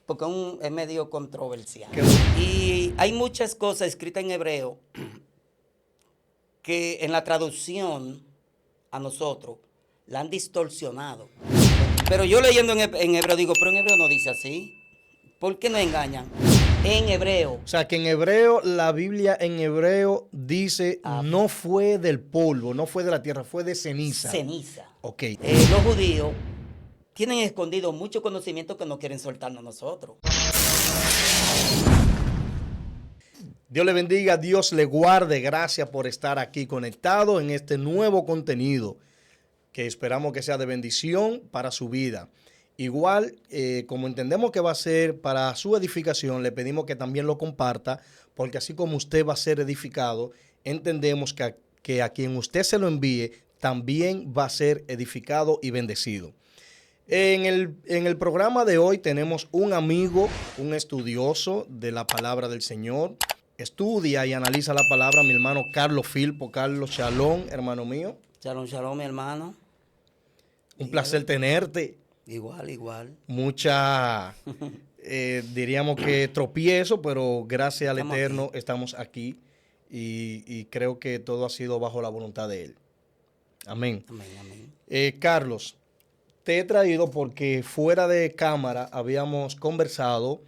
porque es medio controversial. Qué Y hay muchas cosas escritas en hebreo que en la traducción a nosotros la han distorsionado. Pero yo leyendo en hebreo digo, pero en hebreo no dice así. ¿Por qué no engañan? En hebreo. O sea, que en hebreo, la Biblia en hebreo dice, no fue del polvo, no fue de la tierra, fue de ceniza. Ceniza. Ok. Los judíos tienen escondido mucho conocimiento que no quieren soltarnos nosotros. Dios le bendiga, Dios le guarde. Gracias por estar aquí conectado en este nuevo contenido que esperamos que sea de bendición para su vida. Igual, como entendemos que va a ser para su edificación, le pedimos que también lo comparta, porque así como usted va a ser edificado, entendemos que a quien usted se lo envíe también va a ser edificado y bendecido. En el programa de hoy tenemos un amigo, un estudioso de la palabra del Señor. Estudia y analiza la palabra, mi hermano Carlos Filpo. Carlos, shalom, hermano mío. Shalom, shalom, mi hermano. Un placer tenerte. Igual. Diríamos que tropiezo, pero gracias al Estamos Eterno aquí. estamos aquí y creo que todo ha sido bajo la voluntad de Él. Amén. Amén. Carlos, te he traído porque fuera de cámara habíamos conversado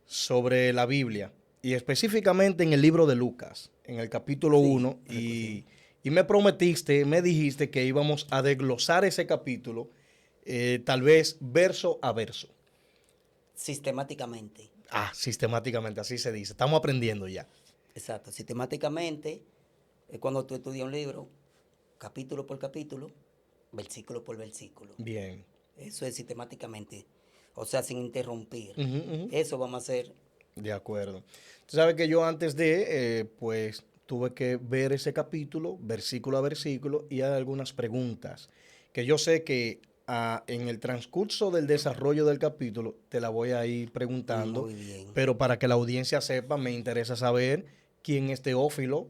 sobre la Biblia y específicamente en el libro de Lucas, en el capítulo 1, y me prometiste, me dijiste que íbamos a desglosar ese capítulo, tal vez verso a verso. Sistemáticamente. Sistemáticamente, así se dice. Estamos aprendiendo ya. Exacto. Sistemáticamente es cuando tú estudias un libro, capítulo por capítulo, versículo por versículo. Bien. Eso es sistemáticamente. O sea, sin interrumpir. Uh-huh. Eso vamos a hacer. De acuerdo. Tú sabes que yo antes pues tuve que ver ese capítulo, versículo a versículo, y hay algunas preguntas que yo sé que en el transcurso del desarrollo del capítulo te la voy a ir preguntando. Muy bien. Pero para que la audiencia sepa, me interesa saber quién es Teófilo,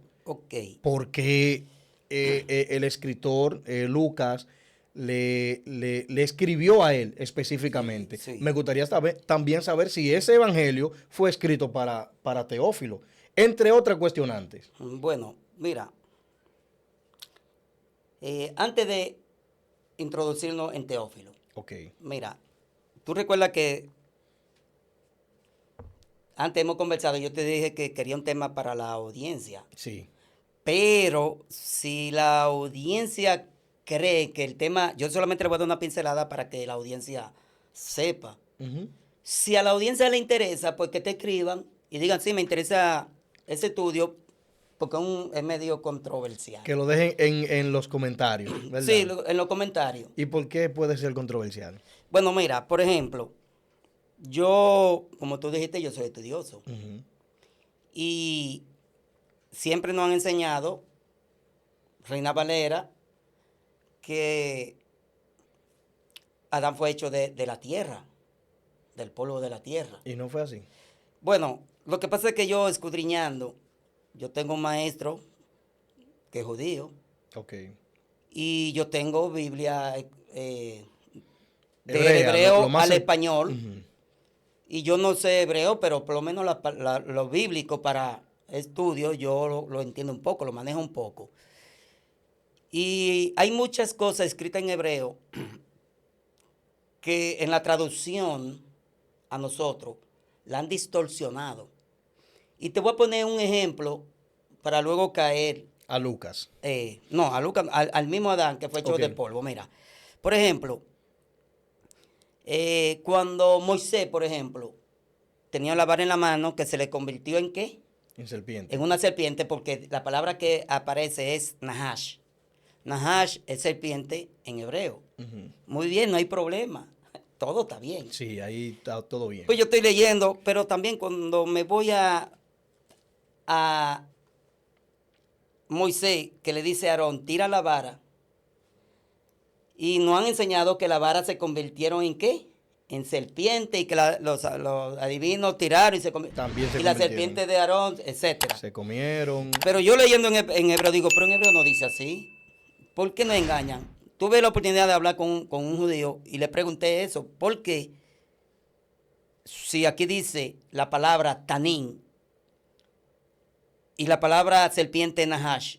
por qué el escritor Lucas le escribió a él específicamente. Sí. Me gustaría también saber si ese evangelio fue escrito para Teófilo, entre otras cuestionantes. Bueno, mira, antes de introducirnos en Teófilo, mira, tú recuerdas que antes hemos conversado, yo te dije que quería un tema para la audiencia. Sí. Pero si la audiencia cree que el tema, yo solamente le voy a dar una pincelada para que la audiencia sepa. Uh-huh. Si a la audiencia le interesa, pues que te escriban y digan, sí, me interesa ese estudio, porque es medio controversial. Que lo dejen en los comentarios, ¿verdad? Sí, en los comentarios. ¿Y por qué puede ser controversial? Bueno, mira, por ejemplo, yo, como tú dijiste, yo soy estudioso. Uh-huh. Y siempre nos han enseñado, Reina Valera, que Adán fue hecho de la tierra, del polvo de la tierra. ¿Y no fue así? Bueno, lo que pasa es que yo escudriñando, yo tengo un maestro que es judío. Ok. Y yo tengo Biblia de Hebrea, hebreo al español. Uh-huh. Y yo no sé hebreo, pero por lo menos lo bíblico para estudio yo lo entiendo un poco, lo manejo un poco. Y hay muchas cosas escritas en hebreo que en la traducción a nosotros la han distorsionado. Y te voy a poner un ejemplo para luego caer. A Lucas. No, a Lucas, al mismo Adán que fue hecho de polvo. Mira, por ejemplo, cuando Moisés, por ejemplo, tenía la vara en la mano que se le convirtió en ¿qué? En serpiente. En una serpiente, porque la palabra que aparece es Nahash. Nahash es serpiente en hebreo. Uh-huh. Muy bien, no hay problema. Todo está bien. Sí, ahí está todo bien. Pues yo estoy leyendo, pero también cuando me voy a Moisés, que le dice a Aarón, tira la vara. Y nos han enseñado que la vara se convirtieron en ¿qué? En serpiente, y que los adivinos tiraron y se convirtieron. Y la serpiente de Aarón, etcétera. Se comieron. Pero yo leyendo en hebreo digo, pero en hebreo no dice así. ¿Por qué no engañan? Tuve la oportunidad de hablar con un judío y le pregunté eso. ¿Por qué si aquí dice la palabra tanín y la palabra serpiente nahash,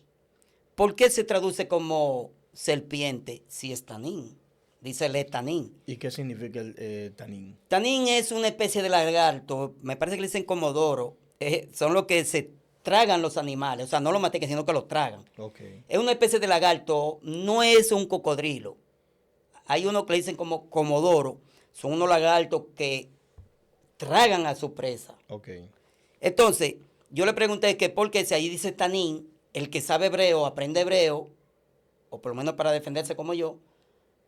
¿por qué se traduce como serpiente si es tanín? Dice le tanín. ¿Y qué significa el tanín? Tanín es una especie de lagarto, me parece que le dicen comodoro, son los que se tragan los animales, o sea, no los maten, sino que los tragan. Okay. Es una especie de lagarto, no es un cocodrilo. Hay unos que le dicen como comodoro, son unos lagartos que tragan a su presa. Okay. Entonces, yo le pregunté que por qué si ahí dice tanín, el que sabe hebreo, aprende hebreo, o por lo menos para defenderse como yo,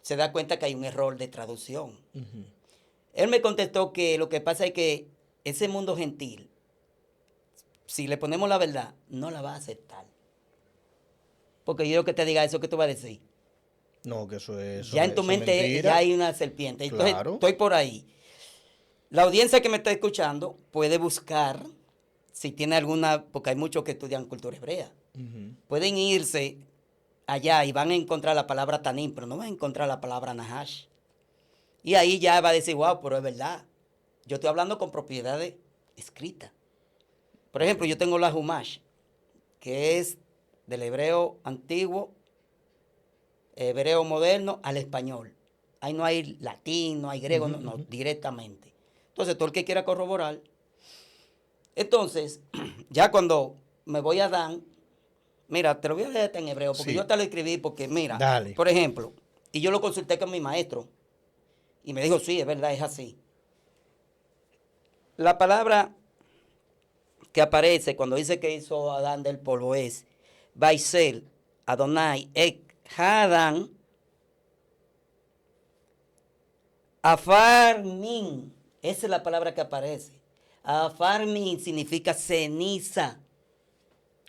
se da cuenta que hay un error de traducción. Uh-huh. Él me contestó que lo que pasa es que ese mundo gentil, si le ponemos la verdad, no la va a aceptar. Porque yo lo que te diga eso, ¿qué tú vas a decir? No, que eso es. Ya en tu mente ya hay una serpiente. Entonces, claro. estoy por ahí. La audiencia que me está escuchando puede buscar, si tiene alguna, porque hay muchos que estudian cultura hebrea. Uh-huh. Pueden irse allá y van a encontrar la palabra tanín, pero no van a encontrar la palabra nahash. Y ahí ya va a decir, wow, pero es verdad. Yo estoy hablando con propiedades escritas. Por ejemplo, yo tengo la Humash, que es del hebreo antiguo, hebreo moderno al español. Ahí no hay latín, no hay griego, uh-huh, no, directamente. Entonces, todo el que quiera corroborar. Entonces, ya cuando me voy a Dan, mira, te lo voy a leer en hebreo, porque sí. yo te lo escribí, porque mira, dale. Por ejemplo, y yo lo consulté con mi maestro, y me dijo, sí, es verdad, es así. La palabra que aparece cuando dice que hizo Adán del polvo es Baisel, Adonai, Ek, Hadán, Afarmin. Esa es la palabra que aparece. Afarmin significa ceniza.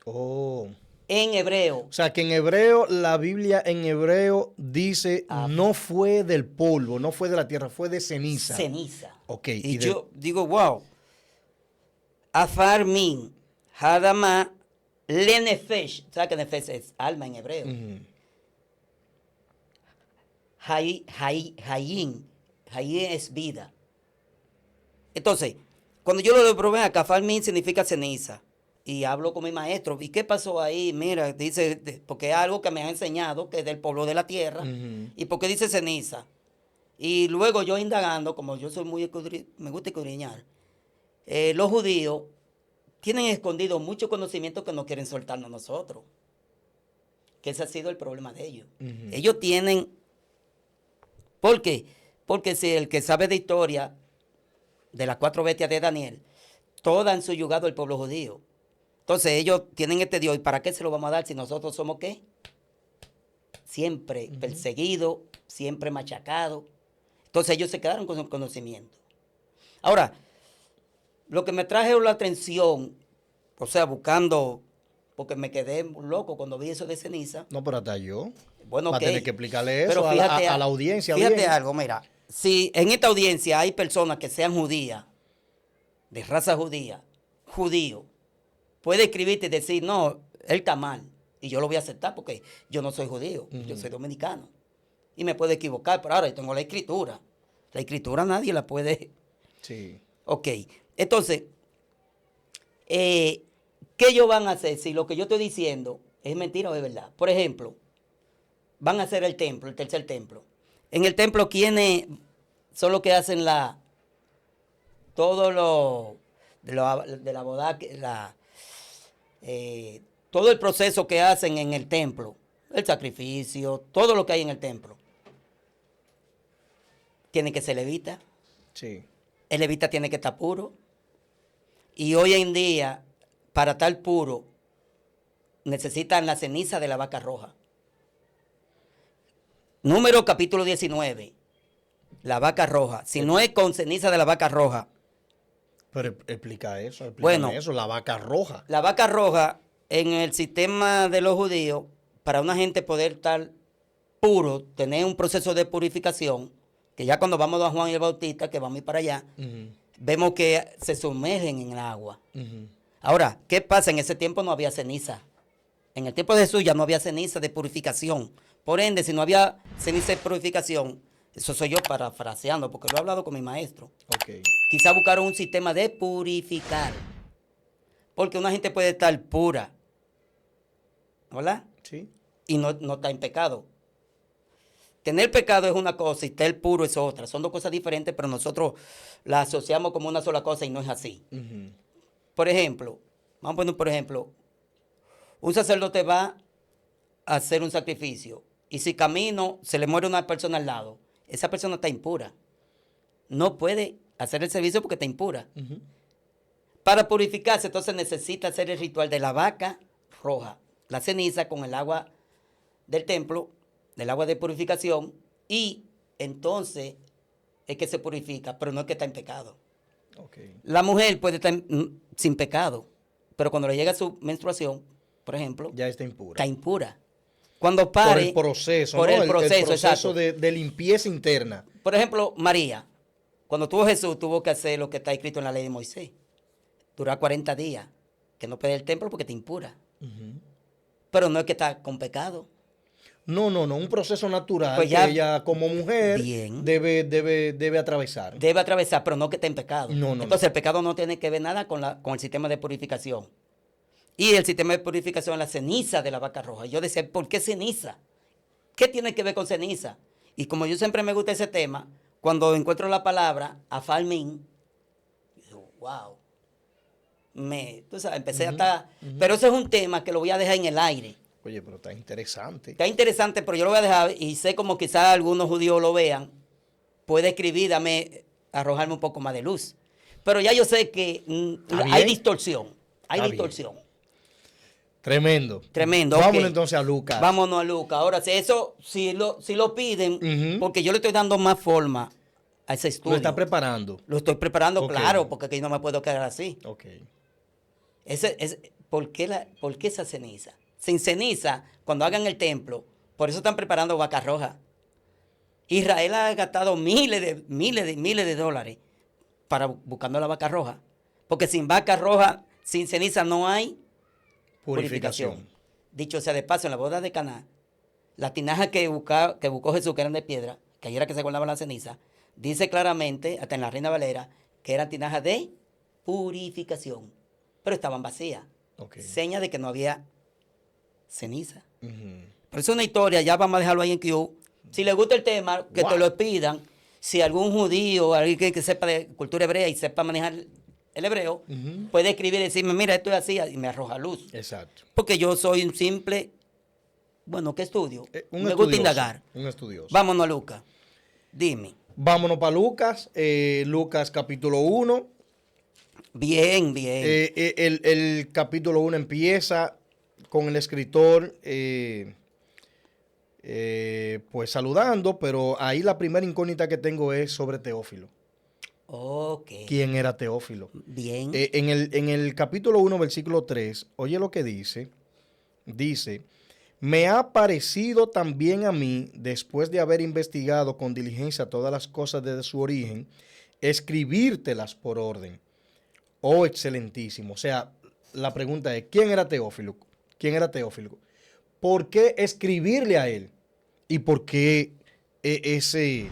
Oh. En hebreo. O sea, que en hebreo, la Biblia en hebreo dice no fue del polvo, no fue de la tierra, fue de ceniza. Ceniza. Ok. Y yo digo, wow. Afarmin, Hadama, Lenefesh. ¿Sabes qué Nefesh es? Alma en hebreo. Uh-huh. Hayin es vida. Entonces, cuando yo lo probé acá, Afarmin significa ceniza. Y hablo con mi maestro. ¿Y qué pasó ahí? Mira, dice, porque es algo que me ha enseñado, que es del polvo de la tierra. Uh-huh. ¿Y por qué dice ceniza? Y luego yo indagando, como yo soy me gusta escudriñar, los judíos tienen escondido muchos conocimientos que no quieren soltarnos nosotros. Que ese ha sido el problema de ellos. Uh-huh. Ellos tienen... ¿Por qué? Porque si el que sabe de historia de las 4 bestias de Daniel, todas han suyugado al pueblo judío. Entonces ellos tienen este Dios, ¿y para qué se lo vamos a dar si nosotros somos qué? Siempre perseguidos, siempre machacados. Entonces ellos se quedaron con su conocimiento. Ahora, lo que me trajo la atención, o sea, buscando, porque me quedé loco cuando vi eso de ceniza. No, pero hasta yo. Bueno, va a tener que explicarle eso pero fíjate, a la audiencia. Fíjate bien. algo, mira, si en esta audiencia hay personas que sean judías, de raza judía, judío, puede escribirte y decir, no, él está mal. Y yo lo voy a aceptar porque yo no soy judío, yo soy dominicano. Y me puedo equivocar, pero ahora yo tengo la escritura. La escritura nadie la puede... Sí. Ok, entonces, ¿qué ellos van a hacer si lo que yo estoy diciendo es mentira o es verdad? Por ejemplo, van a hacer el templo, el tercer templo. En el templo, ¿quiénes son los que hacen todo lo de la boda, todo el proceso que hacen en el templo, el sacrificio, todo lo que hay en el templo? Tiene que ser levita. Sí. El levita tiene que estar puro. Y hoy en día, para estar puro, necesitan la ceniza de la vaca roja. Número capítulo 19. La vaca roja. Si no es con ceniza de la vaca roja. Pero explica eso, Bueno, eso, la vaca roja. La vaca roja, en el sistema de los judíos, para una gente poder estar puro, tener un proceso de purificación, que ya cuando vamos a Juan y el Bautista, que vamos a ir para allá, vemos que se sumergen en el agua. Ahora, ¿qué pasa? En ese tiempo no había ceniza. En el tiempo de Jesús ya no había ceniza de purificación. Por ende, si no había ceniza de purificación, Eso soy yo parafraseando, porque lo he hablado con mi maestro. Ok. Quizá buscaron un sistema de purificar. Porque una gente puede estar pura, ¿verdad? Sí. Y no está en pecado. Tener pecado es una cosa y estar puro es otra. Son dos cosas diferentes, pero nosotros las asociamos como una sola cosa y no es así. Ujú. Por ejemplo, vamos a poner por ejemplo, un sacerdote va a hacer un sacrificio y si camino se le muere una persona al lado, esa persona está impura. No puede hacer el servicio porque está impura. Ujú. Para purificarse, entonces necesita hacer el ritual de la vaca roja, la ceniza con el agua del templo, del agua de purificación, y entonces es que se purifica, pero no es que está en pecado. Ok. La mujer puede estar sin pecado, pero cuando le llega su menstruación, por ejemplo, Ya está impura. está impura. Cuando Por pare, el proceso, por ¿no? el proceso, exacto. de limpieza interna. Por ejemplo, María, cuando tuvo Jesús, tuvo que hacer lo que está escrito en la ley de Moisés. Durar 40 días, que no puede ir al templo porque está impura. Ujú. Pero no es que está con pecado. No, un proceso natural Pues ya, que ella como mujer bien, debe atravesar. debe atravesar, pero no que esté en pecado. No. Entonces el pecado no tiene que ver nada con el sistema de purificación. Y el sistema de purificación es la ceniza de la vaca roja. Yo decía, ¿por qué ceniza? ¿Qué tiene que ver con ceniza? Y como yo siempre me gusta ese tema, cuando encuentro la palabra, afalmín, digo, wow. Tú sabes, empecé a estar... Pero eso es un tema que lo voy a dejar en el aire. Oye, pero está interesante. Está interesante, pero yo lo voy a dejar y sé como quizás algunos judíos lo vean. Puede escribir, arrojarme un poco más de luz. Pero ya yo sé que hay distorsión. Hay Está distorsión. bien. Tremendo. Tremendo. Vámonos Ok. entonces a Lucas. Vámonos a Lucas. Ahora, si lo piden, Ujú. porque yo le estoy dando más forma a ese estudio. Lo está preparando. Lo estoy preparando, Ok. claro, porque aquí no me puedo quedar así. Ok. ¿Por qué esa ceniza? Sin ceniza, cuando hagan el templo, por eso están preparando vaca roja. Israel ha gastado miles de dólares para buscando la vaca roja. Porque sin vaca roja, sin ceniza no hay purificación. Dicho sea de paso, en la boda de Caná, la tinaja que buscó Jesús, que eran de piedra, que ahí era que se guardaba la ceniza, dice claramente, hasta en la Reina Valera, que eran tinajas de purificación. Pero estaban vacías. Ok. Seña de que no había ceniza. Ujú. Pero es una historia, ya vamos a dejarlo ahí en Q. Si les gusta el tema, que Wow. te lo pidan. Si algún judío, alguien que sepa de cultura hebrea y sepa manejar el hebreo, Ujú. puede escribir y decirme, mira, esto es así, y me arroja luz. Exacto. Porque yo soy un simple, ¿qué estudio? Un Me gusta estudioso, indagar. Un estudioso. Vámonos a Lucas. Dime. Vámonos para Lucas. Lucas capítulo 1. Bien. El capítulo 1 empieza con el escritor pues saludando, pero ahí la primera incógnita que tengo es sobre Teófilo. Ok. ¿Quién era Teófilo? Bien. En el capítulo 1, versículo 3, oye lo que dice. Dice, me ha parecido también a mí, después de haber investigado con diligencia todas las cosas desde su origen, escribírtelas por orden. Oh, excelentísimo. O sea, la pregunta es, ¿quién era Teófilo? ¿Quién era Teófilo? ¿Por qué escribirle a él? ¿Y por qué ese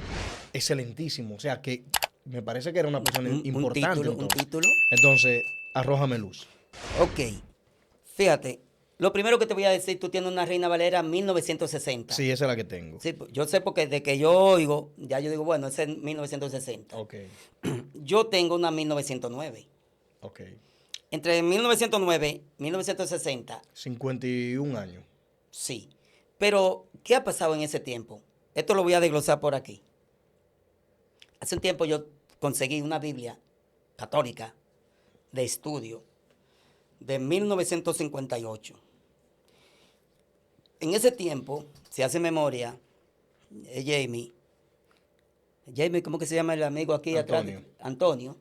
excelentísimo? O sea, que me parece que era una persona importante. Un título. Entonces, arrójame luz. Ok. Fíjate, lo primero que te voy a decir, tú tienes una Reina Valera 1960. Sí, esa es la que tengo. Sí, yo sé porque de que yo oigo, ya yo digo, bueno, ese es 1960. Ok, Yo tengo una 1909. ok. Entre 1909 y 1960, 51 años. sí. Pero, ¿qué ha pasado en ese tiempo? Esto lo voy a desglosar por aquí. Hace un tiempo yo conseguí una Biblia católica de estudio de 1958. En ese tiempo, si hace memoria, Jamie, ¿cómo que se llama el amigo aquí Antonio. atrás? Antonio.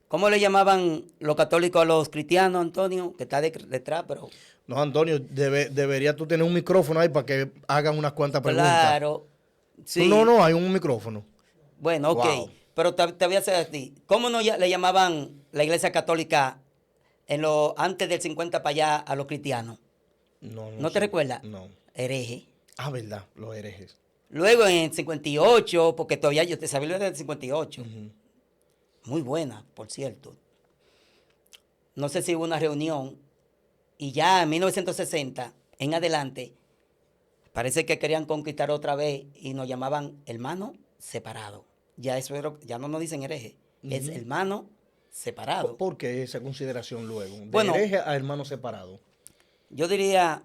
¿Cómo le llamaban los católicos a los cristianos, Antonio? Que está detrás, pero... No, Antonio, debería tú tener un micrófono ahí para que hagan unas cuantas preguntas. Claro. Sí. No, hay un micrófono. Bueno, ok. Wow. Pero te voy a hacer a ti. ¿Cómo no le llamaban la iglesia católica antes del 50 para allá a los cristianos? No ¿No te sé. recuerdas? No. Hereje. Ah, verdad, los herejes. Luego en el 58, porque todavía yo te sabía del 58. Ujú. Muy buena, por cierto. No sé si hubo una reunión y ya en 1960 en adelante parece que querían conquistar otra vez y nos llamaban hermanos separados. Ya eso ya no nos dicen hereje, es Ujú. hermano separado. ¿Por qué esa consideración luego? De Bueno, hereje a hermano separado. yo diría,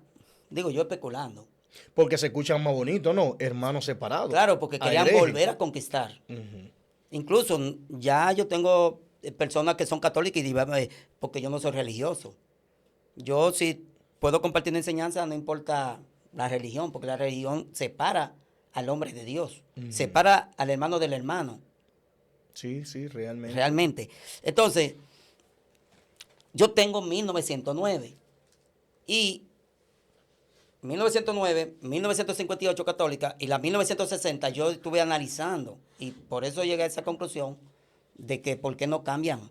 digo yo especulando, Porque se escuchan más bonito, ¿no? Hermano separado. claro, porque A querían hereje. volver a conquistar. Ujú. Incluso ya yo tengo personas que son católicas y digan, porque yo no soy religioso. Yo sí puedo compartir una enseñanza, no importa la religión, porque la religión separa al hombre de Dios, separa al hermano del hermano, Sí, sí, realmente. realmente. Entonces, yo tengo 1909 y 1909, 1958 católica y la 1960 yo estuve analizando y por eso llegué a esa conclusión de que por qué no cambian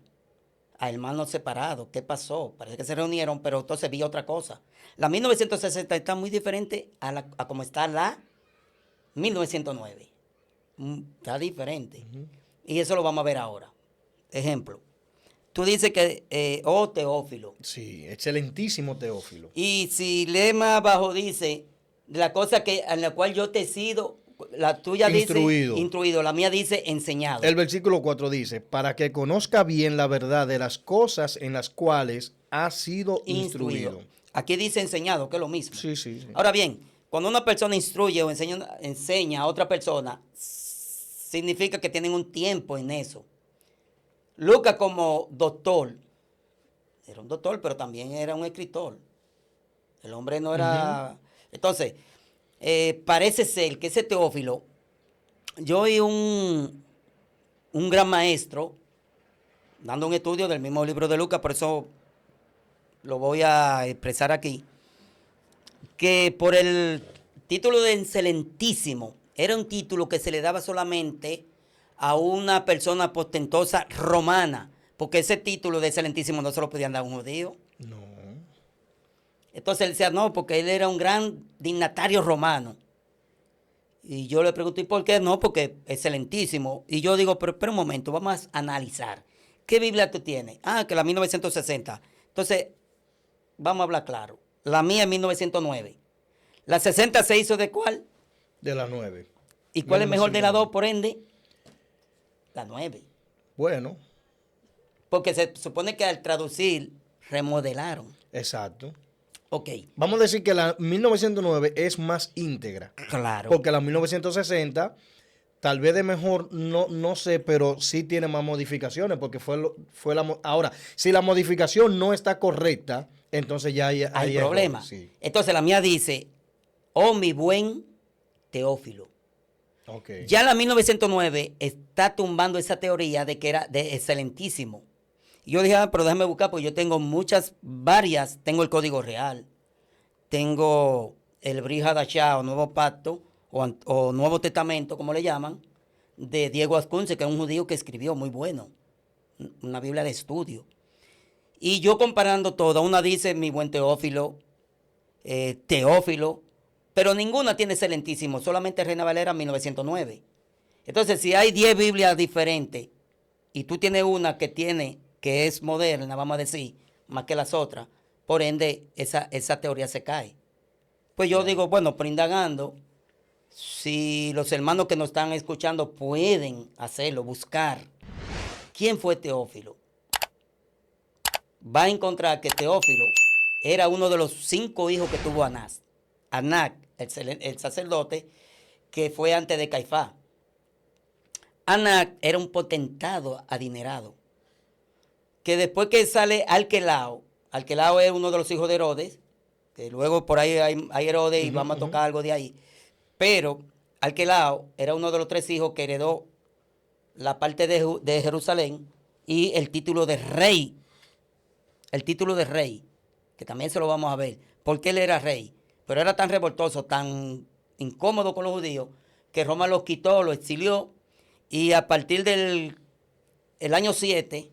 a hermanos separados. ¿Qué pasó? Parece que se reunieron, pero entonces vi otra cosa. La 1960 está muy diferente a como está la 1909. Está diferente. Y eso lo vamos a ver ahora. Ejemplo. Tú dices que, Teófilo. Sí, excelentísimo Teófilo. Y si lees más abajo dice, la cosa que en la cual yo te he sido, la tuya Instruido. dice instruido, la mía dice enseñado. El versículo 4 dice, para que conozca bien la verdad de las cosas en las cuales ha sido instruido. Aquí dice enseñado, que es lo mismo. Sí, sí, sí. Ahora bien, cuando una persona instruye o enseña a otra persona, significa que tienen un tiempo en eso. Lucas como doctor, era un doctor, pero también era un escritor. El hombre no era... Entonces, parece ser que ese Teófilo, yo oí un gran maestro dando un estudio del mismo libro de Lucas, por eso lo voy a expresar aquí, que por el título de excelentísimo, era un título que se le daba solamente a una persona postentosa romana, porque ese título de excelentísimo no se lo podían dar a un judío. No. Entonces él decía, no, porque él era un gran dignatario romano. Y yo le pregunté, ¿y por qué? No, porque excelentísimo. Y yo digo, pero espera un momento, vamos a analizar. ¿Qué Biblia tú tienes? Ah, que la 1960. Entonces, vamos a hablar claro. La mía es 1909. ¿La 60 se hizo de cuál? De las 9. ¿Y cuál es mejor de las dos, por ende? La 9. Bueno, Porque se supone que al traducir, remodelaron. exacto. Ok, Vamos a decir que la 1909 es más íntegra. claro. Porque la 1960, tal vez de mejor, no sé, pero sí tiene más modificaciones. Porque fue ahora, si la modificación no está correcta, entonces ya hay problema. errores, sí. Entonces la mía dice, oh mi buen Teófilo. Okay. Ya la 1909 está tumbando esa teoría de que era de excelentísimo. Y yo dije, pero déjame buscar, porque yo tengo varias, tengo el Código Real, tengo el Brit Hadashah o Nuevo Pacto, o Nuevo Testamento, como le llaman, de Diego Ascunce, que es un judío que escribió muy bueno, una Biblia de estudio. Y yo comparando todo, una dice mi buen Teófilo, Teófilo, pero ninguna tiene excelentísimo, solamente Reina Valera 1909. Entonces, si hay 10 Biblias diferentes y tú tienes una que es moderna, vamos a decir, más que las otras, por ende, esa teoría se cae. Pues yo digo, bueno, pero indagando, si los hermanos que nos están escuchando pueden hacerlo, buscar quién fue Teófilo, va a encontrar que Teófilo era uno de los 5 hijos que tuvo Anás. Anac, el sacerdote, que fue antes de Caifás. Anac era un potentado adinerado, que después que sale Arquelao es uno de los hijos de Herodes, que luego por ahí hay Herodes y vamos a tocar algo de ahí, pero Arquelao era uno de los 3 hijos que heredó la parte de Jerusalén y el título de rey, que también se lo vamos a ver, porque él era rey, pero era tan revoltoso, tan incómodo con los judíos, que Roma los quitó, los exilió, y a partir del año 7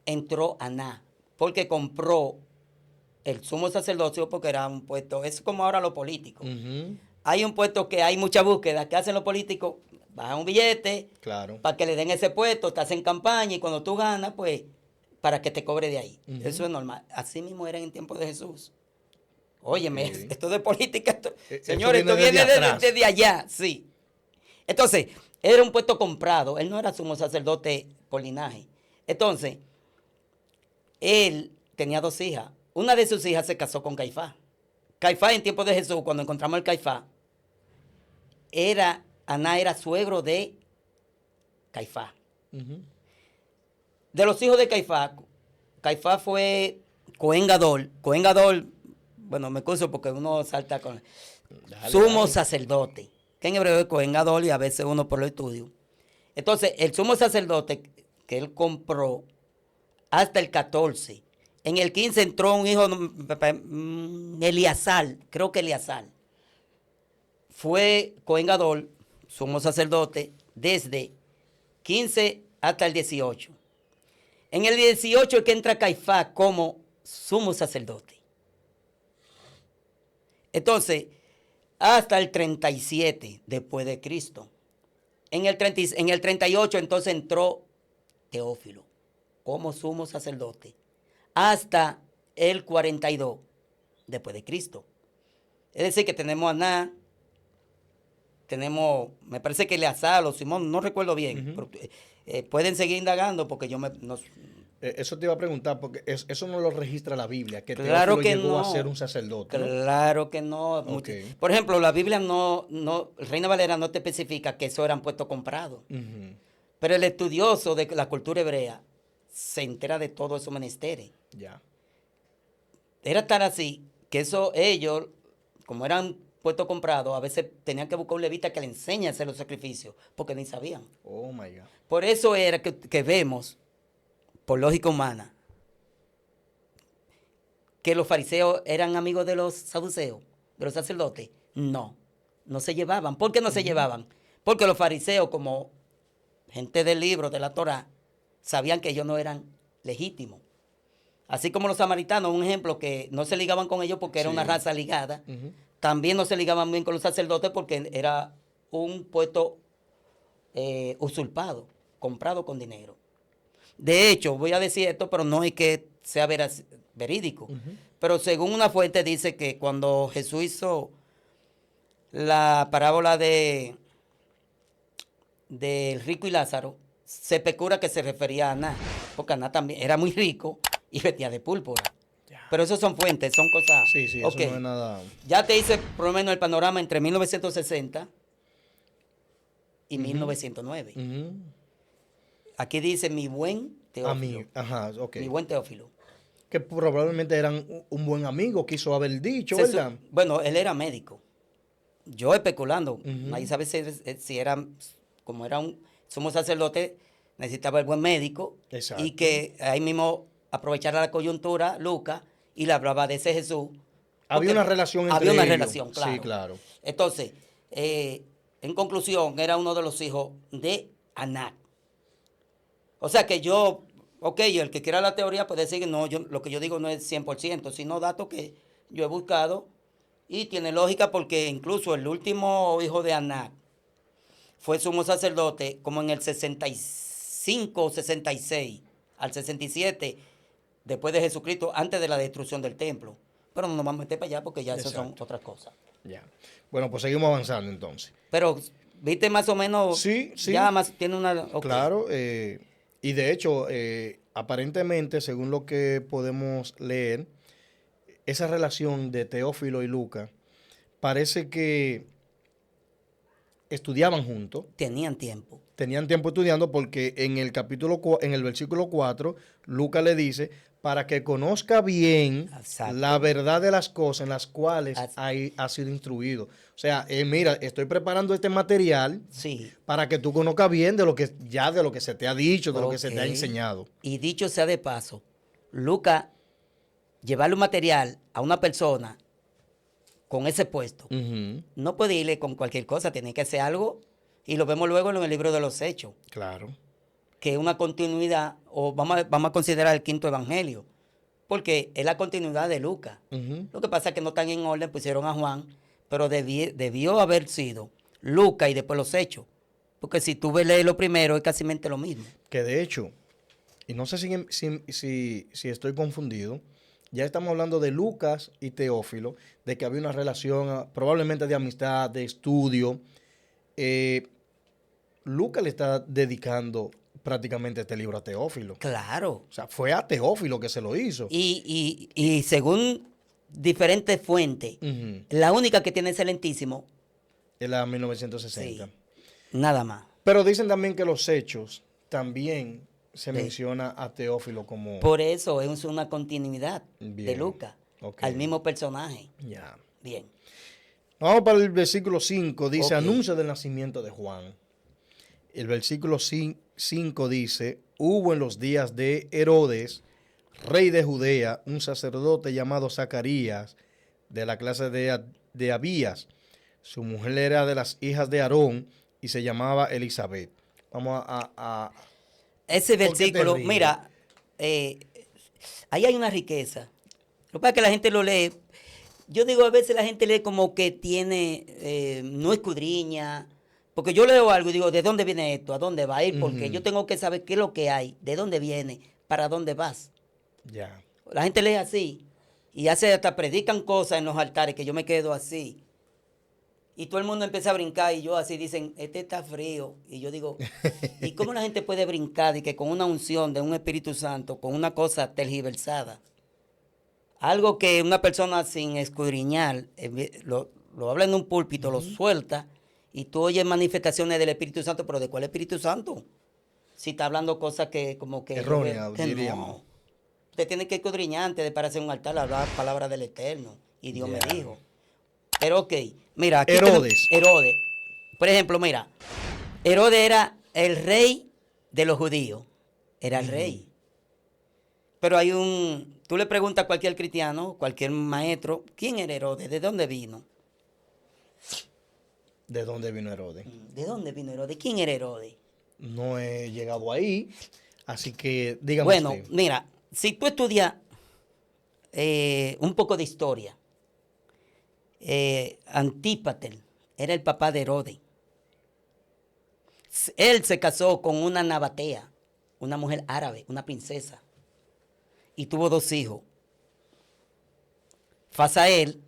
entró Aná, porque compró el sumo sacerdocio, porque era un puesto, es como ahora lo político. hay un puesto que hay mucha búsqueda, ¿qué hacen los políticos? Bajan un billete Claro. para que le den ese puesto, te hacen campaña y cuando tú ganas, pues, para que te cobre de ahí. Eso es normal. Así mismo era en tiempo de Jesús. Óyeme, Ok. esto de política, Eso señores, esto viene viene desde atrás. desde allá, sí. Entonces, era un puesto comprado, él no era sumo sacerdote por linaje. Entonces, él tenía 2 hijas. Una de sus hijas se casó con Caifás. Caifás en tiempo de Jesús, cuando encontramos al Caifás, Aná era suegro de Caifás. Ujú. De los hijos de Caifás, Caifás fue Cohen Gadol. Cohen Gadol, bueno, me excuso porque uno salta con Dale, sumo dale. sacerdote, que en hebreo es Cohen Gadol y a veces uno por los estudios. Entonces, el sumo sacerdote que él compró hasta el 14. En el 15 entró un hijo, Eleazar, creo que Eleazar. Fue Cohen Gadol, sumo sacerdote, desde 15 hasta el 18. En el 18 es que entra Caifás como sumo sacerdote. Entonces, hasta el 37 después de Cristo. En el 38 entonces entró Teófilo como sumo sacerdote. Hasta el 42 después de Cristo. Es decir, que tenemos a Aná, tenemos, me parece que Eleazar o Simón, no recuerdo bien. Ujú. Pero, pueden seguir indagando porque yo Eso te iba a preguntar, porque eso no lo registra la Biblia, que claro Teófilo que llegó a no. ser un sacerdote, ¿no? Claro que no. Ok. Por ejemplo, la Biblia Reina Valera no te especifica que eso eran puestos comprados. Ujú. Pero el estudioso de la cultura hebrea se entera de todos esos menesteres. Ya. Era tan así que ellos, como eran puestos comprados, a veces tenían que buscar un levita que le enseñe a hacer los sacrificios, porque ni sabían. Oh my God. Por eso era que vemos, por lógica humana, que los fariseos eran amigos de los saduceos, de los sacerdotes. No, no se llevaban. ¿Por qué no se llevaban? Porque los fariseos, como gente del libro, de la Torá, sabían que ellos no eran legítimos. Así como los samaritanos, un ejemplo, que no se ligaban con ellos porque era Sí. una raza ligada, Ujú. también no se ligaban bien con los sacerdotes porque era un puesto usurpado, comprado con dinero. De hecho, voy a decir esto, pero no es que sea verídico. Pero según una fuente dice que cuando Jesús hizo la parábola del rico y Lázaro, se especula que se refería a Aná, porque Aná también era muy rico y vestía de púrpura. Ya. Pero eso son fuentes, son cosas. Sí, sí, Ok. eso no es nada. Ya te hice por lo menos el panorama entre 1960 y 1909. Ujú. Aquí dice mi buen A mí, Teófilo. ajá, ok. Mi buen Teófilo. Que probablemente eran un buen amigo, quiso haber dicho, Se ¿verdad? Bueno, él era médico. Yo especulando. Ujú. Nadie sabe si era, como era un sumo sacerdote, necesitaba el buen médico. Exacto. Y que ahí mismo aprovechara la coyuntura, Lucas, y le hablaba de ese Jesús. Había Porque una relación entre Había una ellos. relación, claro. Sí, claro. Entonces, en conclusión, era uno de los hijos de Anac. O sea que el que quiera la teoría puede decir que no, lo que yo digo no es 100%, sino datos que yo he buscado y tiene lógica porque incluso el último hijo de Anac fue sumo sacerdote como en el 65 o 66, al 67, después de Jesucristo, antes de la destrucción del templo. Pero no nos vamos a meter para allá porque ya esas son Exacto. otras cosas. Ya. Bueno, pues seguimos avanzando entonces. Pero, ¿viste más o menos? Sí, sí. Ya más tiene una... ok. Claro, y de hecho, aparentemente, según lo que podemos leer, esa relación de Teófilo y Lucas parece que estudiaban juntos, Tenían tiempo. tenían tiempo estudiando porque en el versículo 4, Lucas le dice, para que conozca bien Exacto. la verdad de las cosas en las cuales Así. ha sido instruido. O sea, mira, estoy preparando este material Sí. para que tú conozcas bien de lo que se te ha dicho, de lo que se te ha Ok. enseñado. Y dicho sea de paso, Lucas, llevarle un material a una persona con ese puesto, Ujú. no puede irle con cualquier cosa, tiene que hacer algo, y lo vemos luego en el libro de los Hechos, Claro. que es una continuidad, o vamos a considerar el quinto evangelio, porque es la continuidad de Lucas. Ujú. Lo que pasa es que no están en orden, pusieron a Juan, pero debió haber sido Lucas y después los Hechos. Porque si tú lees lo primero, es casi lo mismo. Que de hecho, y no sé si estoy confundido, ya estamos hablando de Lucas y Teófilo, de que había una relación probablemente de amistad, de estudio. Lucas le está dedicando prácticamente este libro a Teófilo. Claro. O sea, fue a Teófilo que se lo hizo. Y según diferentes fuentes, Ujú. la única que tiene excelentísimo, En la 1960. sí, nada más. Pero dicen también que los hechos también se Sí. menciona a Teófilo como... Por eso es una continuidad de Bien. Lucas Ok. al mismo personaje. Ya. Bien. Vamos para el versículo 5. Dice, Ok. anuncia del nacimiento de Juan. El versículo 5 dice, hubo en los días de Herodes, rey de Judea, un sacerdote llamado Zacarías, de la clase de Abías. Su mujer era de las hijas de Aarón y se llamaba Elizabeth. Vamos a Ese ¿por qué te versículo, ríes? mira, ahí hay una riqueza. Lo que pasa es que la gente lo lee. Yo digo, a veces la gente lee como que tiene, no escudriña. Porque yo leo algo y digo, ¿de dónde viene esto? ¿A dónde va a ir? Porque Ujú. yo tengo que saber qué es lo que hay, de dónde viene, para dónde vas. Ya. La gente lee así y hasta predican cosas en los altares que yo me quedo así. Y todo el mundo empieza a brincar y yo así dicen, este está frío. Y yo digo, ¿y cómo la gente puede brincar y que con una unción de un Espíritu Santo, con una cosa tergiversada? Algo que una persona sin escudriñar lo habla en un púlpito, lo suelta y tú oyes manifestaciones del Espíritu Santo, pero ¿de cuál Espíritu Santo? Si está hablando cosas que como que yo Errónea, veo que diríamos. no. Usted tiene que escudriñar antes de pararse en un altar a hablar palabras del Eterno. Y Dios me Ya. dijo. Pero ok, mira, aquí Herodes. Herodes. Por ejemplo, mira, Herodes era el rey de los judíos. Era el rey. Pero tú le preguntas a cualquier cristiano, cualquier maestro, ¿quién era Herodes? ¿De dónde vino? ¿De dónde vino Herodes? ¿De dónde vino Herodes? ¿Quién era Herodes? No he llegado ahí, así que dígame Bueno, usted. mira, si tú estudias un poco de historia, Antípater era el papá de Herodes. Él se casó con una nabatea, una mujer árabe, una princesa, y tuvo 2 hijos. Fasael,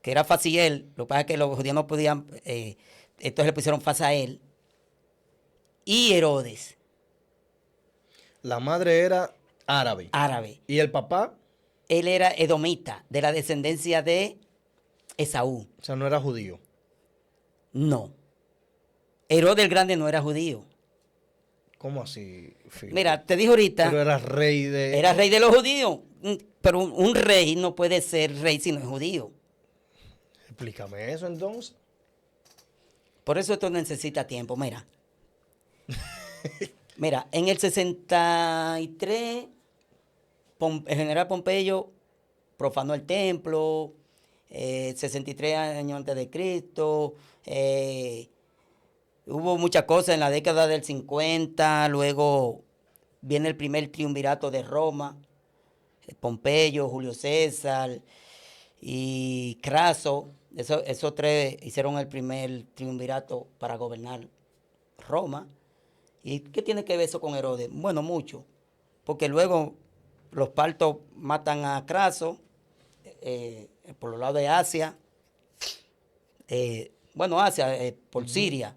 que era Faciel, lo que pasa es que los judíos no podían, entonces le pusieron Fasael, y Herodes, La madre era árabe. árabe. ¿Y el papá? Él era edomita, de la descendencia de Esaú. O sea, no era judío. No. Herodes el Grande no era judío. ¿Cómo así, Phil? Mira, te dije ahorita, Pero era rey de... era rey de los judíos. Pero un rey no puede ser rey si no es judío. Explícame eso entonces. Por eso esto necesita tiempo, mira. Mira, en el 63, el general Pompeyo profanó el templo, 63 años antes de Cristo, hubo muchas cosas en la década del 50, luego viene el primer triunvirato de Roma, Pompeyo, Julio César y Craso, esos 3 hicieron el primer triunvirato para gobernar Roma. ¿Y qué tiene que ver eso con Herodes? Bueno, mucho, porque luego los partos matan a Craso por los lados de Asia, Asia, por Siria.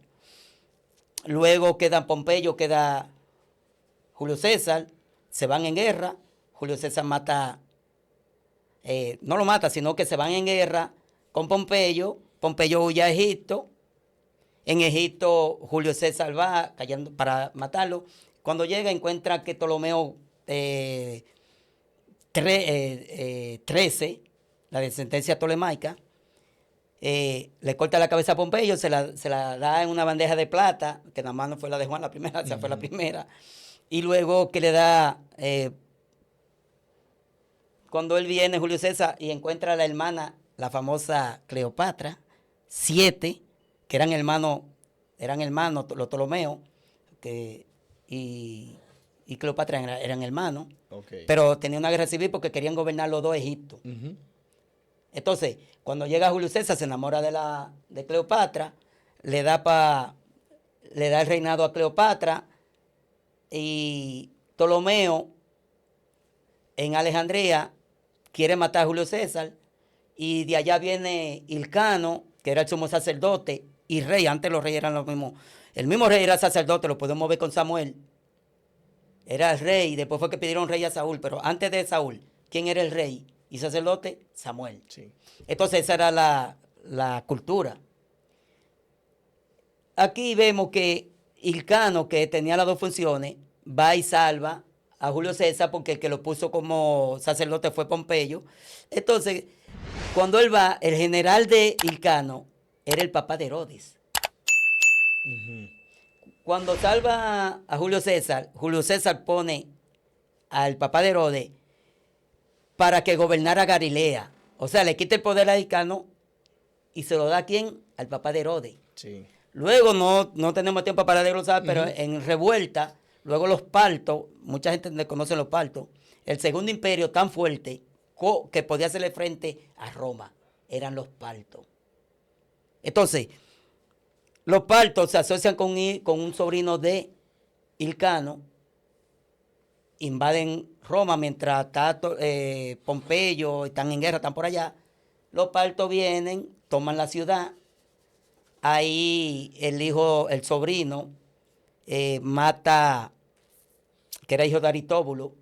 Luego queda Pompeyo, queda Julio César, se van en guerra, Julio César mata, no lo mata, sino que se van en guerra con Pompeyo, Pompeyo huye a Egipto, en Egipto Julio César va cayendo para matarlo, cuando llega encuentra que Ptolomeo 13, la descendencia tolemaica, le corta la cabeza a Pompeyo, se la da en una bandeja de plata, que nada más no fue la de Juan la primera, esa fue la primera, y luego que le da, cuando él viene, Julio César, y encuentra a la hermana, la famosa Cleopatra, 7, que eran hermanos los Ptolomeos, y Cleopatra eran hermanos, Ok. pero tenían una guerra civil porque querían gobernar los 2 Egiptos. Ujú. Entonces, cuando llega Julio César, se enamora de Cleopatra, le da el reinado a Cleopatra, y Ptolomeo en Alejandría quiere matar a Julio César, y de allá viene Hircano, que era el sumo sacerdote y rey. Antes los reyes eran los mismos. El mismo rey era sacerdote, lo podemos ver con Samuel. Era el rey, después fue que pidieron rey a Saúl, pero antes de Saúl, ¿quién era el rey y sacerdote? Samuel. Sí. Entonces esa era la cultura. Aquí vemos que Hircano, que tenía las dos funciones, va y salva a Julio César, porque el que lo puso como sacerdote fue Pompeyo. Entonces, cuando él va, el general de Hircano era el papá de Herodes. Cuando salva a Julio César pone al papá de Herodes para que gobernara Galilea. O sea, le quita el poder a Hircano y se lo da a quién? Al papá de Herodes. Sí. Luego no tenemos tiempo para desglosar, pero en revuelta, luego los partos, mucha gente desconoce los partos, el segundo imperio tan fuerte que podía hacerle frente a Roma, eran los partos. Entonces, los partos se asocian con un sobrino de Hircano, invaden Roma mientras está Pompeyo, están en guerra, están por allá. Los partos vienen, toman la ciudad. Ahí el sobrino, mata, que era hijo de Aristóbulo,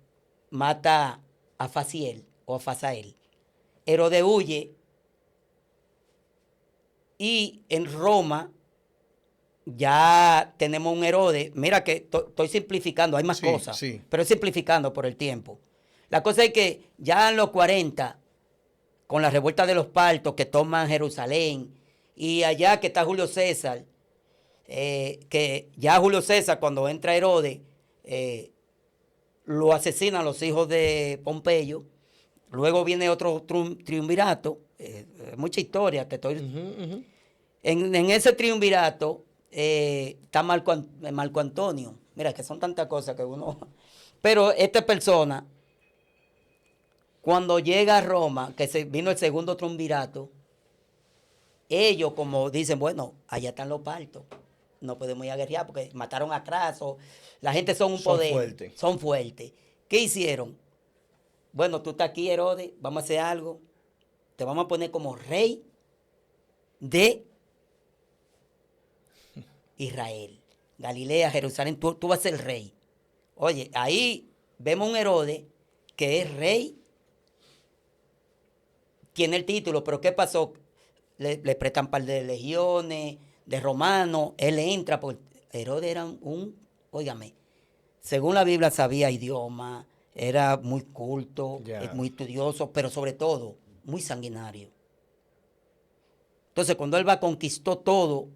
mata a Faciel o a Fasael. Herodes huye y en Roma ya tenemos un Herodes. Mira que estoy simplificando, hay más cosas, pero es simplificando por el tiempo. La cosa es que ya en los 40, con la revuelta de los partos que toman Jerusalén, y allá que está Julio César, que ya Julio César, cuando entra Herodes, lo asesinan los hijos de Pompeyo. Luego viene otro triunvirato, mucha historia que estoy. En ese triunvirato está Marco Antonio. Mira, que son tantas cosas que uno. Pero esta persona, cuando llega a Roma, que vino el segundo triunvirato, ellos como dicen, bueno, allá están los partos, no podemos ir a guerrear porque mataron a Craso, la gente son un poder, son fuertes. ¿Qué hicieron? Bueno, tú estás aquí, Herodes, vamos a hacer algo, te vamos a poner como rey de Israel, Galilea, Jerusalén, tú vas a ser rey. Oye, ahí vemos un Herodes que es rey, tiene el título, pero ¿qué pasó? Le prestan un par de legiones, de romanos, él entra, porque Herodes era óigame, según la Biblia sabía idioma, era muy culto, muy estudioso, pero sobre todo, muy sanguinario. Entonces, cuando él conquistó todo,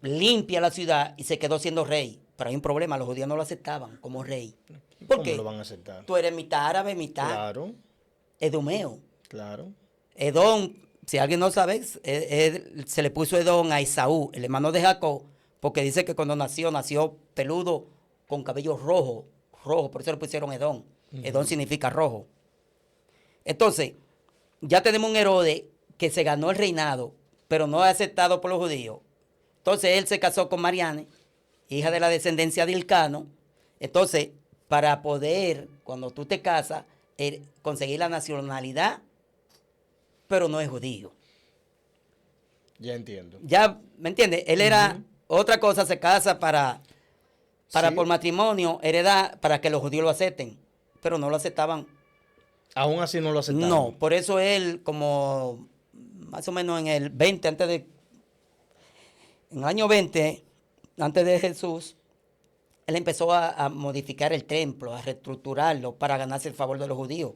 limpia la ciudad y se quedó siendo rey. Pero hay un problema, los judíos no lo aceptaban como rey. ¿Por qué? ¿Cómo lo van a aceptar? Tú eres mitad árabe, mitad edomeo. Claro. Edom, si alguien no sabe, se le puso Edom a Esaú, el hermano de Jacob, porque dice que cuando nació peludo con cabello rojo, por eso le pusieron Edom. Edom significa rojo. Entonces, ya tenemos un Herodes que se ganó el reinado, pero no es aceptado por los judíos. Entonces, él se casó con Mariane, hija de la descendencia de Hircano. Entonces, para poder, cuando tú te casas, conseguir la nacionalidad, pero no es judío. Ya entiendo. Ya, ¿me entiendes? Él era otra cosa, se casa para por matrimonio, heredar, para que los judíos lo acepten, pero no lo aceptaban. Aún así no lo aceptaban. No, por eso él, como más o menos en el 20, en el año 20, antes de Jesús, él empezó a modificar el templo, a reestructurarlo para ganarse el favor de los judíos,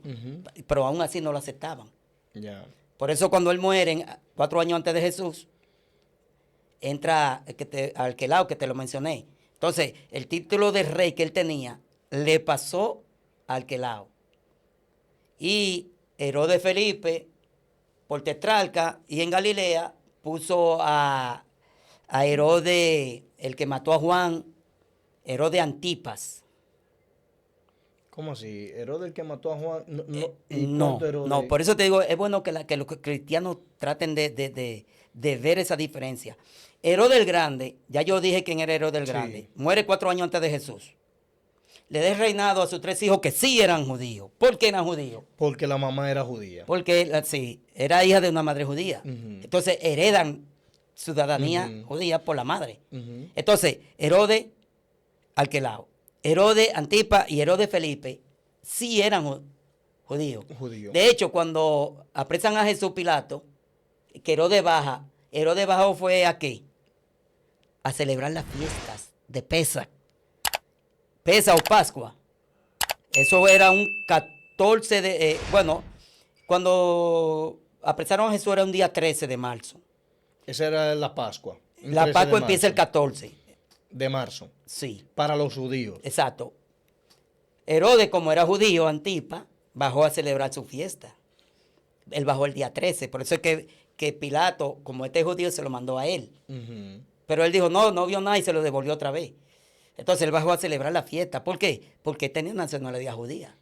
pero aún así no lo aceptaban. Ya. Por eso cuando él muere, 4 años antes de Jesús, entra Arquelao, que te lo mencioné. Entonces, el título de rey que él tenía le pasó a Arquelao. Y Herodes Felipe, por tetrarca, y en Galilea, puso a Herodes, el que mató a Juan, Herodes Antipas. ¿Cómo así? ¿Herodes el que mató a Juan? ¿Y No, cuánto Herodes? no, por eso te digo, es bueno que los cristianos traten de ver esa diferencia. Herodes el Grande, ya yo dije quién era Herodes el Sí. Grande, muere 4 años antes de Jesús. Le da el reinado a sus 3 hijos que sí eran judíos. ¿Por qué eran judíos? Porque la mamá era judía. Porque sí, era hija de una madre judía. Ujú. Entonces heredan ciudadanía Ujú. judía por la madre. Ujú. Entonces, Herodes, Arquelao, Herodes Antipa y Herodes Felipe sí eran judíos. Judío. De hecho, cuando apresan a Jesús Pilato, que Herodes bajó fue ¿a qué? A celebrar las fiestas de Pesach o Pascua. Eso era un 14 de... cuando apresaron a Jesús era un día 13 de marzo. Esa era la Pascua. un La 13 Pascua de empieza el marzo. 14. De marzo. Sí, Para los judíos. exacto. Herodes, como era judío, Antipa, bajó a celebrar su fiesta. Él bajó el día 13. Por eso es que Pilato, como este es judío, se lo mandó a él. Ujú. Pero él dijo, no vio nada y se lo devolvió otra vez. Entonces él bajó a celebrar la fiesta. ¿Por qué? Porque tenía nacionalidad judía.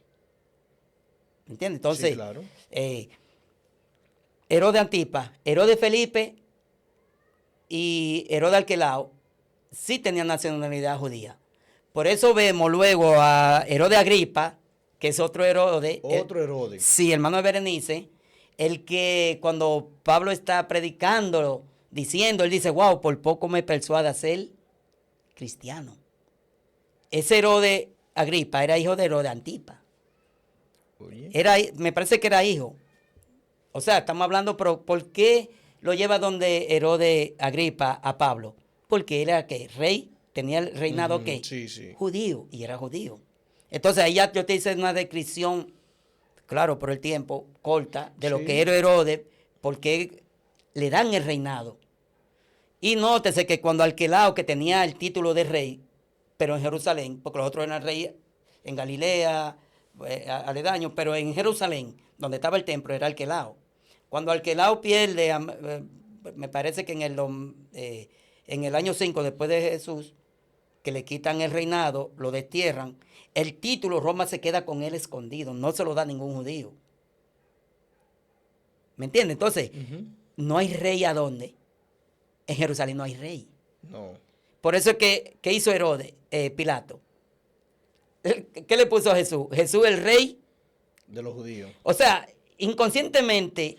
¿Me entiendes? Entonces, Sí, claro. Herodes Antipa, Herodes Felipe y Herodes Arquelao sí tenían nacionalidad judía. Por eso vemos luego a Herodes Agripa, que es otro Herodes. Otro Herodes. Sí, hermano de Berenice, el que cuando Pablo está predicando, diciendo, él dice, wow, por poco me persuade a ser cristiano. Ese Herodes Agripa era hijo de Herodes Antipa. Oye. Me parece que era hijo. O sea, estamos hablando, pero ¿por qué lo lleva donde Herodes Agripa a Pablo? Porque era que rey, tenía el reinado Ujú, que sí, sí. judío, y era judío. Entonces ahí ya yo te hice una descripción, claro, por el tiempo, corta, de lo Sí. que era Herodes, porque le dan el reinado. Y nótese que cuando Arquelao, que tenía el título de rey, pero en Jerusalén, porque los otros eran reyes en Galilea, aledaños, pero en Jerusalén, donde estaba el templo, era Arquelao. Cuando Arquelao pierde, me parece que en el año 5 después de Jesús, que le quitan el reinado, lo destierran, el título Roma se queda con él escondido, no se lo da ningún judío. ¿Me entiendes? Entonces, Ujú. no hay rey a dónde. En Jerusalén no hay rey. No. Por eso es que, ¿qué hizo Herodes, Pilato? ¿Qué le puso a Jesús? Jesús el rey. De los judíos. O sea, inconscientemente,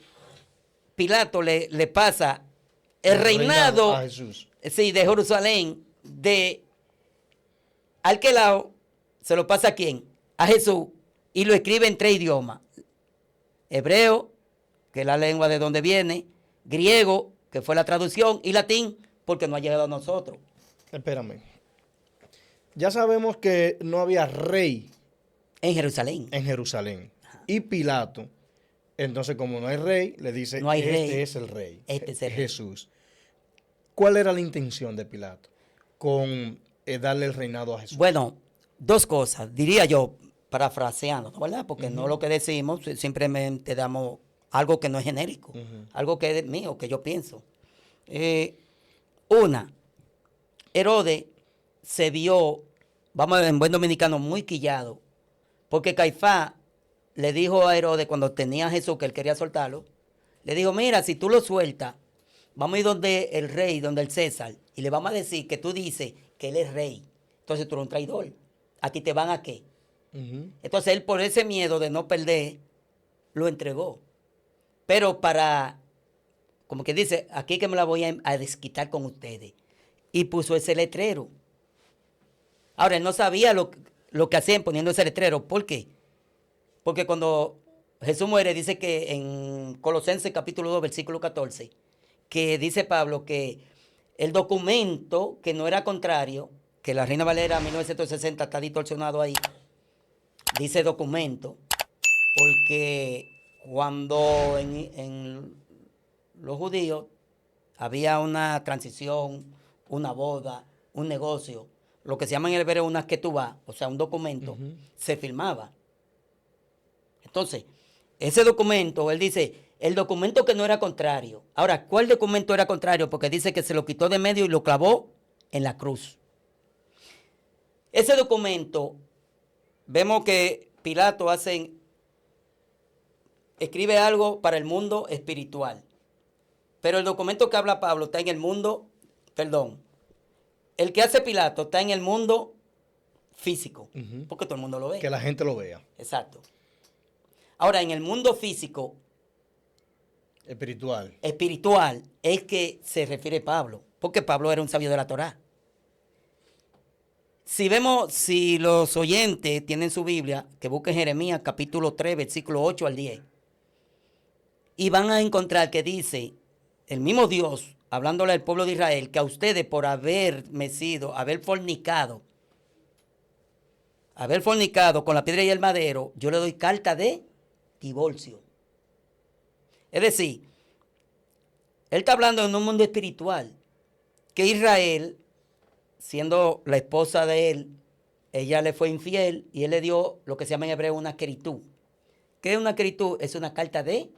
Pilato le pasa el reinado a Jesús. sí, de Jerusalén, de Arquelao, se lo pasa a quién? A Jesús, y lo escribe en 3 idiomas. Hebreo, que es la lengua de donde viene, griego, que fue la traducción, y latín, porque no ha llegado a nosotros. Espérame. Ya sabemos que no había rey En Jerusalén. en Jerusalén. Y Pilato, entonces como no hay rey, le dice, No hay este rey. es el rey. Este es el rey. Jesús. ¿Cuál era la intención de Pilato con darle el reinado a Jesús? Bueno, 2 cosas, diría yo, parafraseando, ¿no? ¿Verdad? Porque no lo que decimos, simplemente damos algo que no es genérico, algo que es mío, que yo pienso. Una, Herodes se vio, vamos a ver, en buen dominicano, muy quillado, porque Caifás le dijo a Herodes cuando tenía a Jesús, que él quería soltarlo, le dijo, mira, si tú lo sueltas, vamos a ir donde el rey, donde el César, y le vamos a decir que tú dices que él es rey. Entonces tú eres un traidor. ¿A ti te van a qué? Ujú. Entonces él, por ese miedo de no perder, lo entregó. Pero para, como que dice, aquí que me la voy a desquitar con ustedes. Y puso ese letrero. Ahora, él no sabía lo que hacían poniendo ese letrero. ¿Por qué? Porque cuando Jesús muere, dice que en Colosenses capítulo 2, versículo 14, que dice Pablo que el documento que no era contrario, que la Reina Valera 1960 está distorsionado ahí, dice documento, porque cuando en los judíos había una transición, una boda, un negocio, lo que se llama en el hebreo una ketubá, o sea, un documento, se firmaba. Entonces, ese documento, él dice, el documento que no era contrario. Ahora, ¿cuál documento era contrario? Porque dice que se lo quitó de medio y lo clavó en la cruz. Ese documento vemos que Pilato escribe algo para el mundo espiritual. Pero el documento que habla Pablo está en el mundo, perdón, el que hace Pilato está en el mundo físico, porque todo el mundo lo ve. Que la gente lo vea. Exacto. Ahora, en el mundo físico, espiritual, es que se refiere Pablo, porque Pablo era un sabio de la Torá. Si los oyentes tienen su Biblia, que busquen Jeremías capítulo 3, versículo 8 al 10. Y van a encontrar que dice el mismo Dios, hablándole al pueblo de Israel, que a ustedes por haber fornicado con la piedra y el madero, yo le doy carta de divorcio. Es decir, él está hablando en un mundo espiritual, que Israel, siendo la esposa de él, ella le fue infiel y él le dio lo que se llama en hebreo una queritud. ¿Qué es una queritud? Es una carta de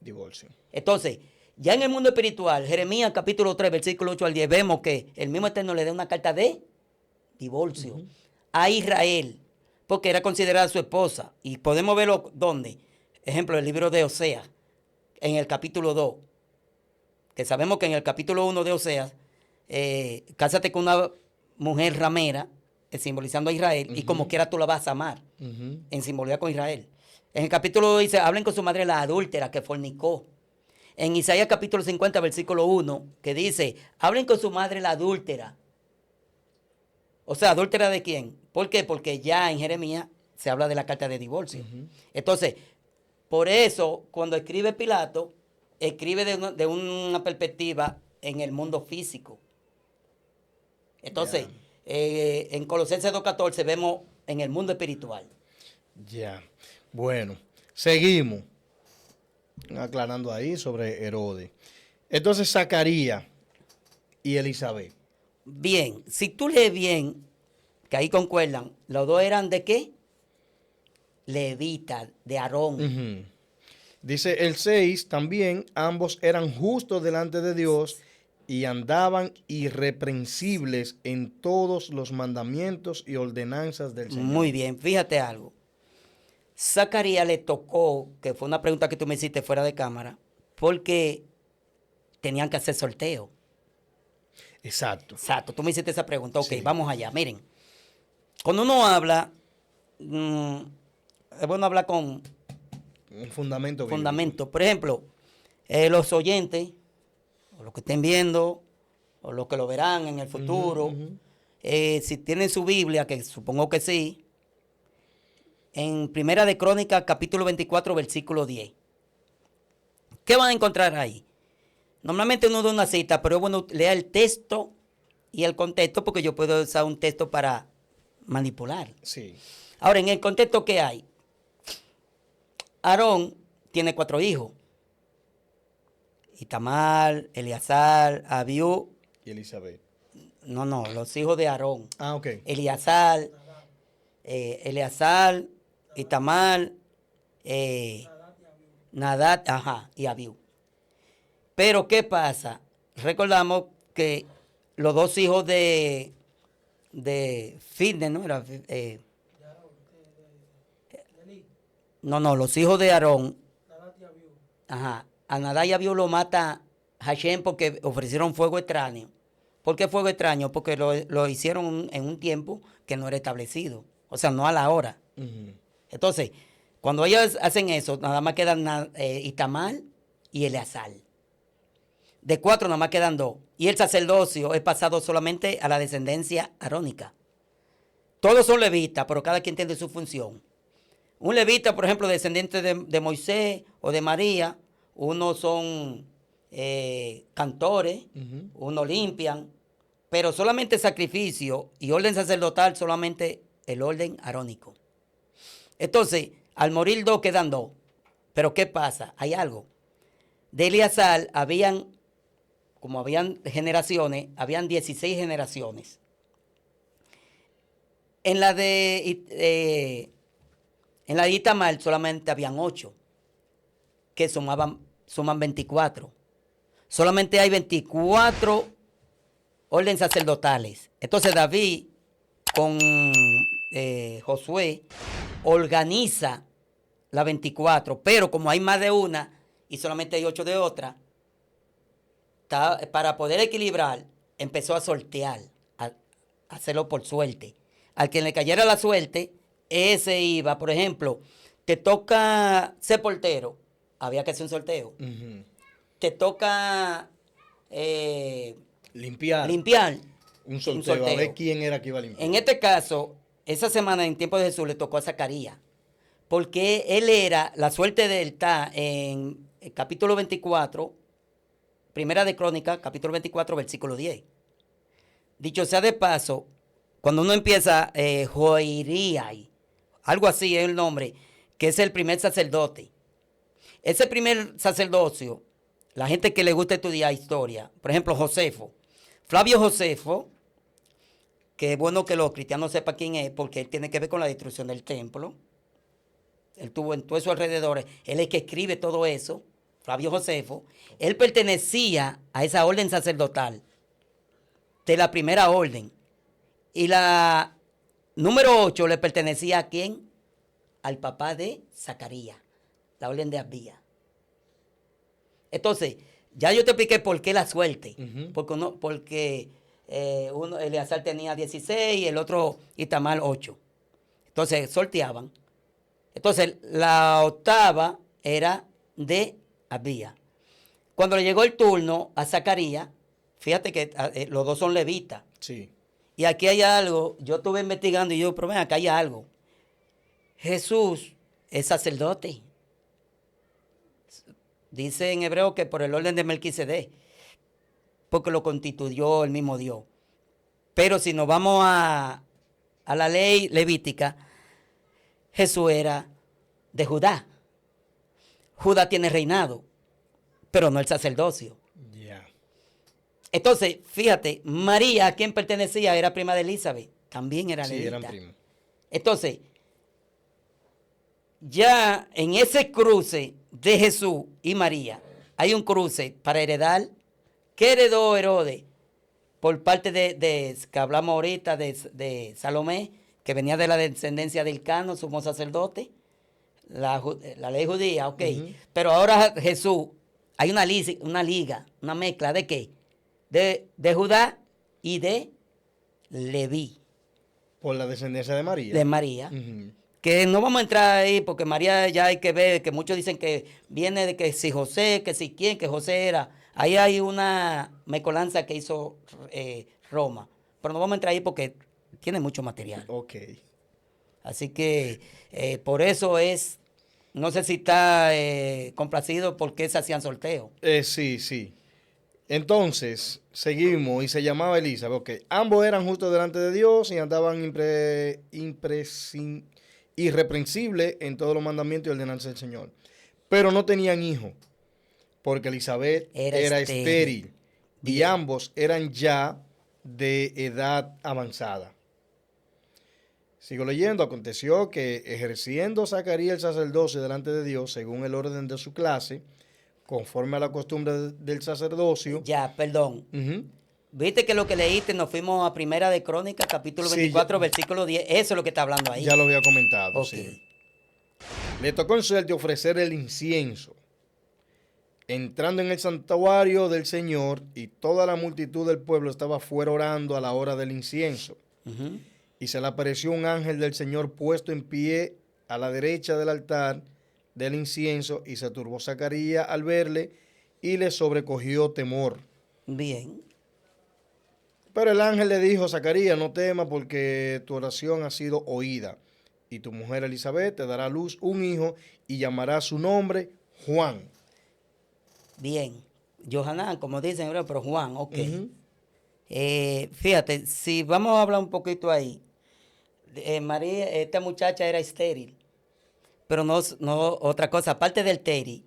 divorcio. Entonces, ya en el mundo espiritual, Jeremías capítulo 3, versículo 8 al 10, vemos que el mismo Eterno le da una carta de divorcio a Israel, porque era considerada su esposa. Y podemos verlo ¿dónde? Ejemplo, el libro de Oseas, en el capítulo 2, que sabemos que en el capítulo 1 de Oseas, cásate con una mujer ramera, simbolizando a Israel, y como quiera tú la vas a amar, en simbología con Israel. En el capítulo 2 dice, hablen con su madre la adúltera que fornicó. En Isaías capítulo 50, versículo 1, que dice, hablen con su madre la adúltera. O sea, ¿adúltera de quién? ¿Por qué? Porque ya en Jeremías se habla de la carta de divorcio. Entonces, por eso, cuando escribe Pilato, escribe de una perspectiva en el mundo físico. Entonces, en Colosenses 2.14 vemos en el mundo espiritual. Ya. Bueno, seguimos aclarando ahí sobre Herodes. Entonces, Zacarías y Elizabeth. Bien, si tú lees bien, que ahí concuerdan, los dos eran ¿de qué? Levitas, de Aarón. Dice el 6 también, ambos eran justos delante de Dios y andaban irreprensibles en todos los mandamientos y ordenanzas del Señor. Muy bien, fíjate algo. Zacarías le tocó, que fue una pregunta que tú me hiciste fuera de cámara, porque tenían que hacer sorteo. Exacto. Exacto, tú me hiciste esa pregunta. Ok, Sí. vamos allá. Miren, cuando uno habla, es bueno hablar con Un fundamento. fundamento. Por ejemplo, los oyentes, o los que estén viendo, o los que lo verán en el futuro, si tienen su Biblia, que supongo que sí, en Primera de Crónicas, capítulo 24, versículo 10. ¿Qué van a encontrar ahí? Normalmente uno da una cita, pero es bueno leer el texto y el contexto, porque yo puedo usar un texto para manipular. Sí. Ahora, en el contexto que hay, Aarón tiene 4 hijos. Itamar, Eleazar, Abiú. Y Elizabeth. No, los hijos de Aarón. Ah, ok. Eleazar, Itamar, Nadab, y Abiú. Pero, ¿qué pasa? Recordamos que los dos hijos de Fitness, ¿no? Los hijos de Aarón. A Nadab y Abiú lo mata Hashem porque ofrecieron fuego extraño. ¿Por qué fuego extraño? Porque lo hicieron en un tiempo que no era establecido. O sea, no a la hora. Entonces, cuando ellos hacen eso, nada más quedan Itamar y Eleazar. De 4 nada más quedan 2. Y el sacerdocio es pasado solamente a la descendencia arónica. Todos son levitas, pero cada quien tiene su función. Un levita, por ejemplo, descendiente de Moisés o de María, unos son cantores, unos limpian, pero solamente sacrificio y orden sacerdotal, solamente el orden arónico. Entonces, al morir 2 quedan 2. Pero ¿qué pasa? Hay algo. De Eleazar como habían generaciones, habían 16 generaciones. En la de Itamar solamente habían 8, que suman 24. Solamente hay 24 órdenes sacerdotales. Entonces David con Josué organiza la 24, pero como hay más de una y solamente hay 8 de otra, para poder equilibrar, empezó a sortear, a hacerlo por suerte. Al que le cayera la suerte, ese iba. Por ejemplo, te toca ser portero, había que hacer un sorteo. Ujú. Te toca Limpiar. limpiar, Un sorteo, a ver quién era que iba a limpiar. En este caso, esa semana en tiempo de Jesús le tocó a Zacarías, porque él era, la suerte de él está en el capítulo 24, Primera de Crónicas, capítulo 24, versículo 10. Dicho sea de paso, cuando uno empieza, Joiríai, algo así es el nombre, que es el primer sacerdote. Ese primer sacerdocio, la gente que le gusta estudiar historia, por ejemplo, Josefo, Flavio Josefo, que es bueno que los cristianos sepan quién es, porque él tiene que ver con la destrucción del templo. Él tuvo en todos sus alrededores, él es el que escribe todo eso, Flavio Josefo. Él pertenecía a esa orden sacerdotal, de la primera orden. Y la número 8 le pertenecía a quién? Al papá de Zacarías, la orden de Abías. Entonces, ya yo te expliqué por qué la suerte. Ujú. Porque uno, Eleazar tenía 16 y el otro Itamar 8. Entonces, sorteaban. Entonces, la octava era de Abías. Cuando le llegó el turno a Zacarías, fíjate que los dos son levitas. Sí. Y aquí hay algo, yo estuve investigando y yo, pero ven, acá hay algo. Jesús es sacerdote. Dice en hebreo que por el orden de Melquisedec, porque lo constituyó el mismo Dios. Pero si nos vamos a la ley levítica, Jesús era de Judá. Judá tiene reinado, pero no el sacerdocio. Ya. Entonces, fíjate, María, a quien pertenecía, era prima de Elizabeth. También era Sí, levita. eran primos. Entonces, ya en ese cruce de Jesús y María, hay un cruce para heredar. ¿Qué heredó Herodes? Por parte de que hablamos ahorita de Salomé, que venía de la descendencia del Cano, sumo sacerdote, la ley judía, ok. Ujú. Pero ahora Jesús, hay una liga, una mezcla de qué? De Judá y de Leví, Por la descendencia de María. de María. Ujú. Que no vamos a entrar ahí porque María ya hay que ver, que muchos dicen que viene de que si José, que si quién, que José era. Ahí hay una mezcolanza que hizo Roma. Pero no vamos a entrar ahí porque tiene mucho material. Ok. Así que por eso es, no sé si está complacido porque se hacían sorteos. Sí, sí. Entonces, seguimos y se llamaba Elizabeth. Ok. Ambos eran justos delante de Dios y andaban irreprensibles en todos los mandamientos y ordenanzas del Señor. Pero no tenían hijos, porque Elizabeth era estéril y Bien. ambos eran ya de edad avanzada. Sigo leyendo. Aconteció que ejerciendo Zacarías el sacerdocio delante de Dios, según el orden de su clase, conforme a la costumbre del sacerdocio. Ya, perdón. Ujú. Viste que lo que leíste, nos fuimos a Primera de Crónicas, capítulo Sí, 24, ya- versículo 10. Eso es lo que está hablando ahí. Ya lo había comentado, Ok. sí. Le tocó en suerte ofrecer el incienso, entrando en el santuario del Señor, y toda la multitud del pueblo estaba fuera orando a la hora del incienso. Ujú. Y se le apareció un ángel del Señor puesto en pie a la derecha del altar del incienso, y se turbó Zacarías al verle, y le sobrecogió temor. Bien. Pero el ángel le dijo: Zacarías, no temas, porque tu oración ha sido oída, y tu mujer Elizabeth te dará a luz un hijo, y llamará su nombre Juan. Bien. Johanán, como dicen, hebreo, pero Juan, ok. Ujú. Fíjate, si vamos a hablar un poquito ahí, María, esta muchacha era estéril, pero no otra cosa, aparte del estéril,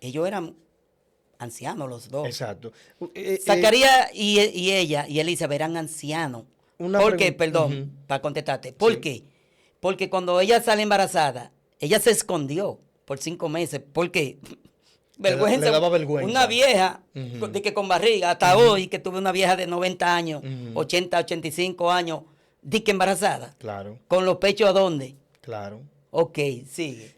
ellos eran ancianos los dos. Exacto. Zacarías y ella y Elizabeth eran ancianos. Una ¿Por qué? pregunta. Perdón, Ujú. para contestarte. ¿Por Sí. qué? Porque cuando ella sale embarazada, ella se escondió por 5 meses. ¿Por qué? Vergüenza. Le daba vergüenza. Una vieja, Ujú. de que con barriga, hasta hoy que tuve una vieja de 90 años, Ujú. 80, 85 años, di que embarazada. Claro, ¿Con los pechos a dónde? claro. Ok, sigue.